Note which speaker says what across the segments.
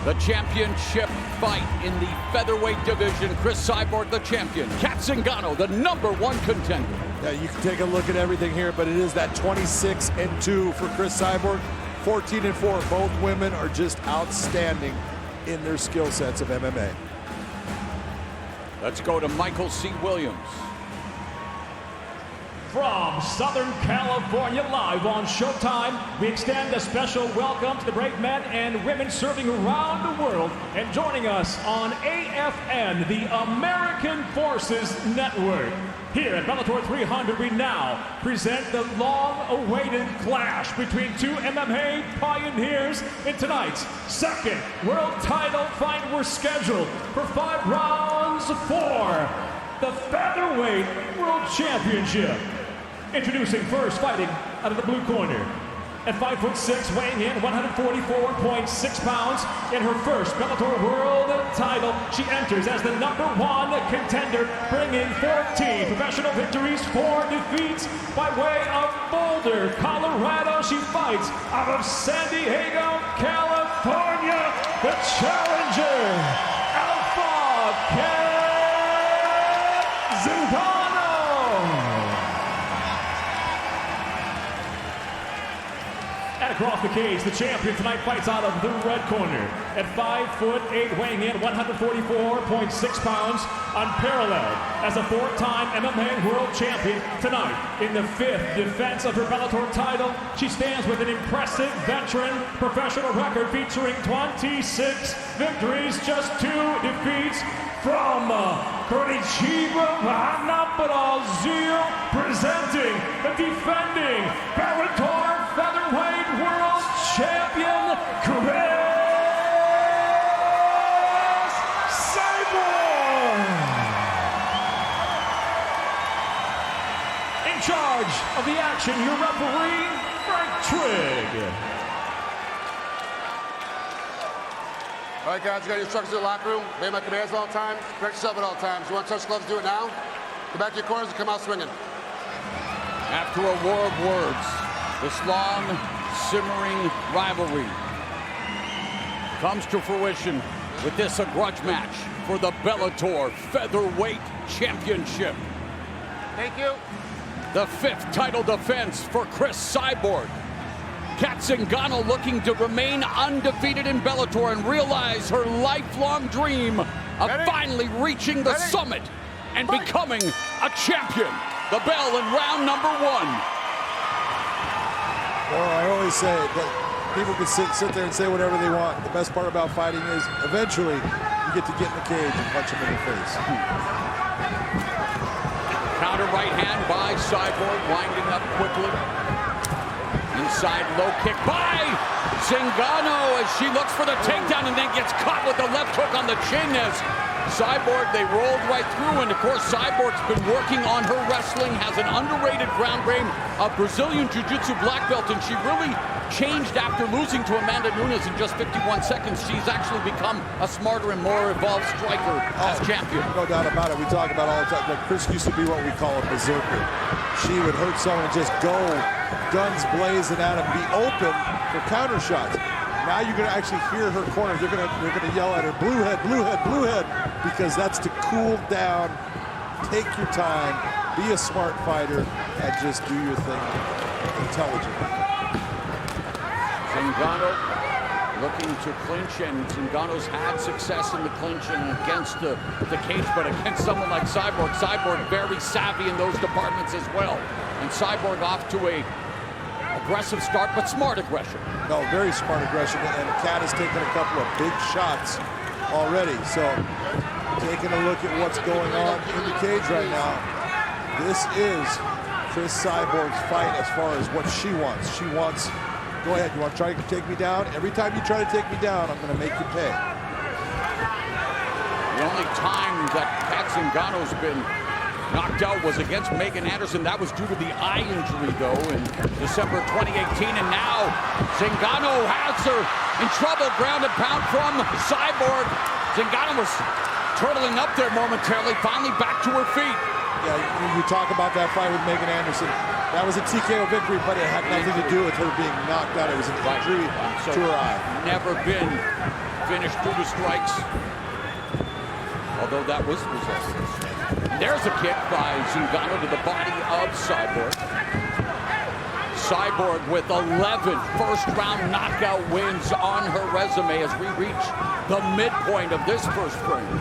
Speaker 1: The championship fight in the featherweight division. Cris Cyborg, the champion. Kat Zingano, the #1 contender.
Speaker 2: Yeah, you can take a look at everything here, but it is that 26-2 for Cris Cyborg, 14-4. Both women are just outstanding in their skill sets of MMA.
Speaker 1: Let's go to Michael C. Williams.
Speaker 3: From Southern California, live on Showtime, we extend a special welcome to the brave men and women serving around the world and joining us on AFN, the American Forces Network. Here at Bellator 300, we now present the long-awaited clash between two MMA pioneers in tonight's second world title fight. We're scheduled for 5 rounds for the Featherweight World Championship. Introducing first, fighting out of the blue corner. At 5'6", weighing in 144.6 pounds. In her first Bellator World title, she enters as the #1 contender, bringing 14 professional victories, 4 defeats. By way of Boulder, Colorado, she fights out of San Diego, California, the challenger, Zingano. And across the cage, the champion tonight fights out of the red corner. At 5'8", weighing in 144.6 pounds, unparalleled as a 4-time MMA world champion. Tonight, in the 5th defense of her Bellator title, she stands with an impressive veteran professional record featuring 26 victories, just 2 defeats. From Curitiba, Brazil, presenting the defending Bellator Featherweight World Champion, Cris Cyborg. In charge of the action, your referee, Frank Trigg.
Speaker 4: All right, guys, you got your instructions in the locker room. Obey my commands at all times. Correct yourself at all times. You want to touch gloves, do it now. Go back to your corners and come out swinging.
Speaker 1: After a war of words, this long, simmering rivalry comes to fruition with this a grudge match for the Bellator Featherweight Championship.
Speaker 4: Thank you.
Speaker 1: The 5th title defense for Cris Cyborg. Kat Zingano looking to remain undefeated in Bellator and realize her lifelong dream of finally reaching the summit and becoming a champion. The bell in round #1.
Speaker 2: Well, I always say that people can sit there and say whatever they want. The best part about fighting is eventually you get to get in the cage and punch them in the face.
Speaker 1: Counter right hand by Cyborg, winding up quickly. Inside low kick by Zingano as she looks for the takedown and then gets caught with the left hook on the chin as Cyborg, they rolled right through, and of course Cyborg's been working on her wrestling, has an underrated ground game, a Brazilian Jiu-Jitsu black belt, and she really changed after losing to Amanda Nunes in just 51 seconds. She's actually become a smarter and more evolved striker as champion.
Speaker 2: No doubt about it. We talk about all the time. Like Cris used to be what we call a berserker. She would hurt someone and just go guns blazing at him, be open for counter shots. Now you're going to actually hear her corner. They're going to yell at her, blue head, blue head, blue head, because that's to cool down, take your time, be a smart fighter, and just do your thing intelligently.
Speaker 1: Zingano looking to clinch, and Zingano's had success in the clinch and against the cage, but against someone like Cyborg, Cyborg very savvy in those departments as well. And Cyborg off to a aggressive start, but smart aggression.
Speaker 2: No, very smart aggression, and Kat has taken a couple of big shots already. So, taking a look at what's going on in the cage right now, this is Cris Cyborg's fight as far as what she wants. She wants, go ahead, you want to try to take me down? Every time you try to take me down, I'm going to make you pay.
Speaker 1: The only time that Kat Zingano's been knocked out was against Megan Anderson. That was due to the eye injury, though, in December 2018. And now Zingano has her in trouble. Ground and pound from Cyborg. Zingano was turtling up there momentarily, finally back to her feet.
Speaker 2: Yeah, you talk about that fight with Megan Anderson. That was a TKO victory, but it had nothing to do with her being knocked out. It was an injury to her eye.
Speaker 1: Never been finished through the strikes, although that was possessive. There's a kick by Zingano to the body of Cyborg. Cyborg with 11 first-round knockout wins on her resume as we reach the midpoint of this first frame.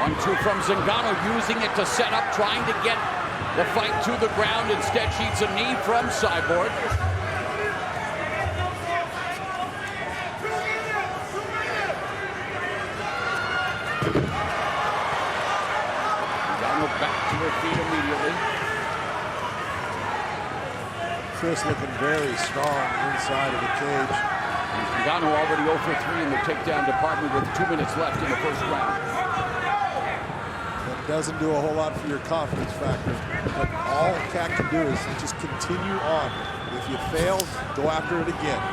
Speaker 1: One-two from Zingano, using it to set up, trying to get the fight to the ground. Instead, she eats a knee from Cyborg. Back to her feet immediately.
Speaker 2: Cris looking very strong inside of the cage.
Speaker 1: Zingano already 0 for 3 in the takedown department with 2 minutes left in the first round.
Speaker 2: That doesn't do a whole lot for your confidence factor, but all Cat can do is just continue on. If you fail, go after it again.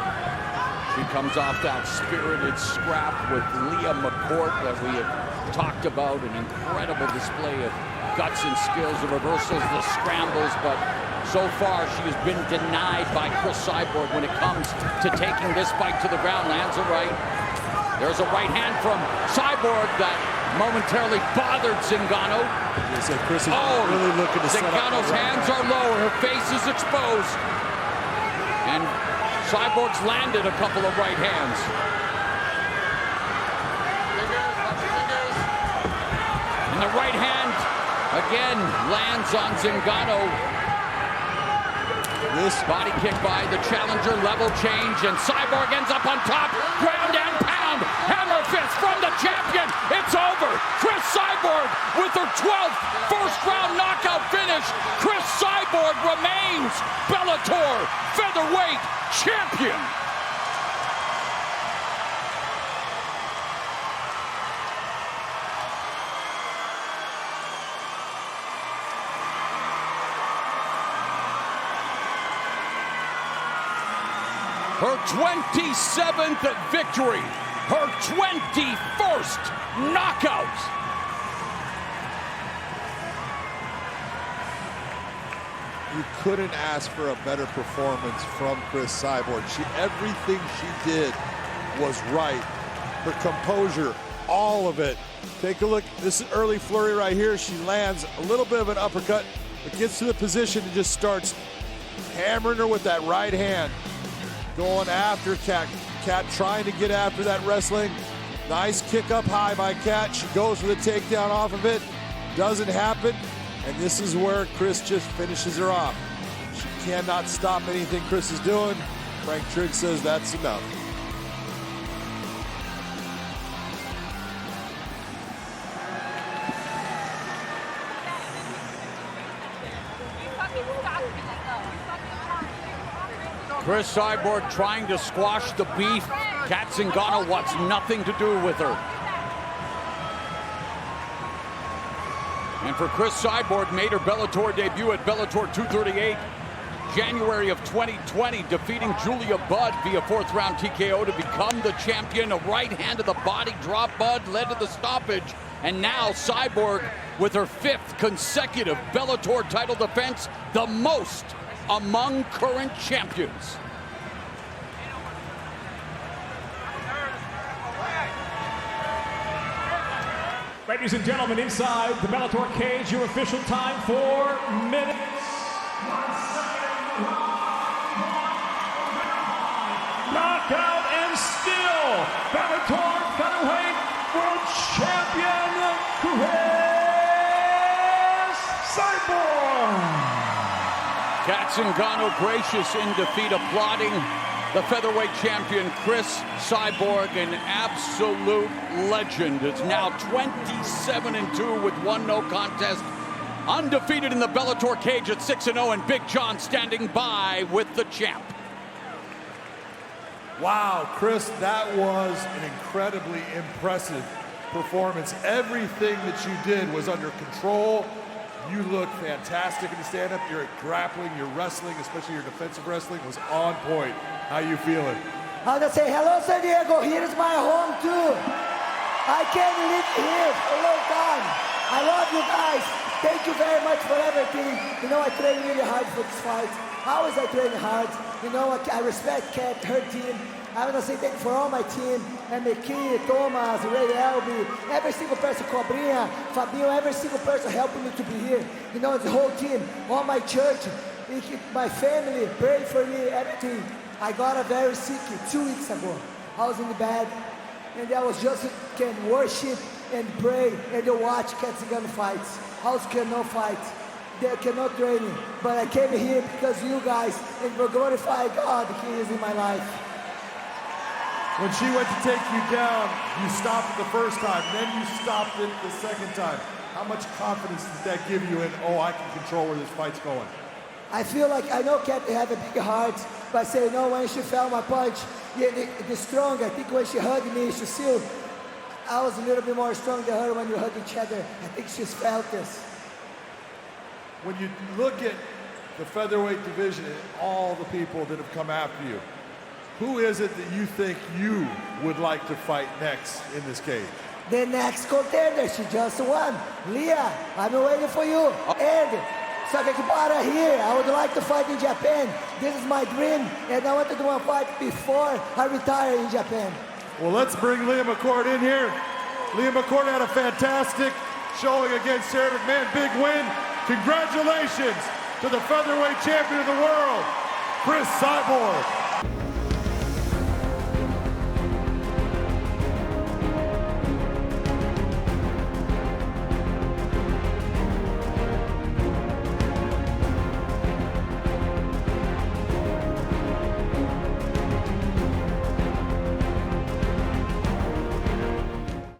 Speaker 1: She comes off that spirited scrap with Leah McCourt that we have talked about, an incredible display of guts and skills, the reversals, the scrambles, but so far she has been denied by Cris Cyborg when it comes to taking this fight to the ground. Lands a right. There's a right hand from Cyborg that momentarily bothered Zingano.
Speaker 2: Cris is really looking to set up.
Speaker 1: Zingano's hands are low, her face is exposed. And Cyborg's landed a couple of right hands. And the right hand again lands on Zingano.
Speaker 2: This
Speaker 1: body kick by the challenger, level change, and Cyborg ends up on top. Ground and pound, hammer fist from the champion. It's over. Cris Cyborg with her 12th first-round knockout finish. Cris Cyborg remains Bellator Featherweight Champion. Her 27th victory, her 21st knockout.
Speaker 2: You couldn't ask for a better performance from Cris Cyborg. Everything she did was right. Her composure, all of it. Take a look, this is early flurry right here. She lands a little bit of an uppercut, but gets to the position and just starts hammering her with that right hand. Going after Cat. Cat trying to get after that wrestling. Nice kick up high by Cat. She goes for the takedown off of it. Doesn't happen. And this is where Cris just finishes her off. She cannot stop anything Cris is doing. Frank Trigg says that's enough.
Speaker 1: Cris Cyborg trying to squash the beef. Cat Zingano wants nothing to do with her. And for Cris Cyborg, made her Bellator debut at Bellator 238, January of 2020, defeating Julia Budd via 4th round TKO to become the champion. A right hand to the body drop. Budd led to the stoppage. And now Cyborg with her 5th consecutive Bellator title defense, the most among current champions.
Speaker 3: Ladies and gentlemen, inside the Bellator cage, your official time, 4 minutes. Knockout and still Bellator Featherweight World Champion Cris Cyborg.
Speaker 1: Cat Zingano gracious in defeat, applauding the featherweight champion Cris Cyborg, an absolute legend. It's now 27-2 with 1 no contest. Undefeated in the Bellator cage at 6-0, and Big John standing by with the champ.
Speaker 5: Wow, Cris, that was an incredibly impressive performance. Everything that you did was under control. You look fantastic in the stand-up. Your grappling, your wrestling, especially your defensive wrestling, was on point. How you feeling?
Speaker 6: I want to say hello, San Diego. Here is my home too. I can't live here for a long time. I love you guys. Thank you very much for everything. You know, I trained really hard for this fight. How is I training hard? You know, I respect Kat, her team. I want to say thank you for all my team, and McKee, Thomas, Ray Elby, every single person, Cobrinha, Fabio, every single person helping me to be here. You know, the whole team, all my church, my family, pray for me, everything. I got a very sick 2 weeks ago. I was in the bed, and I was just can worship and pray and watch Cat Zingano fights. I cannot fight. They cannot train me. But I came here because you guys, and for glorify God, He is in my life.
Speaker 5: When she went to take you down, you stopped it the first time, then you stopped it the second time. How much confidence does that give you in, oh, I can control where this fight's going?
Speaker 6: I feel like, I know Kat have a big heart, but I say, no, when she felt my punch, yeah, the strong, I think when she hugged me, she still, I was a little bit more strong than her when we hug each other. I think she's felt this.
Speaker 5: When you look at the featherweight division and all the people that have come after you, who is it that you think you would like to fight next in this cage?
Speaker 6: The next contender, she just won. Leah, I'm waiting for you. And Sakakibara here, I would like to fight in Japan. This is my dream, and I want to do one fight before I retire in Japan.
Speaker 5: Well, let's bring Leah McCourt in here. Leah McCourt had a fantastic showing against Sarah McMahon. Big win. Congratulations to the featherweight champion of the world, Cris Cyborg.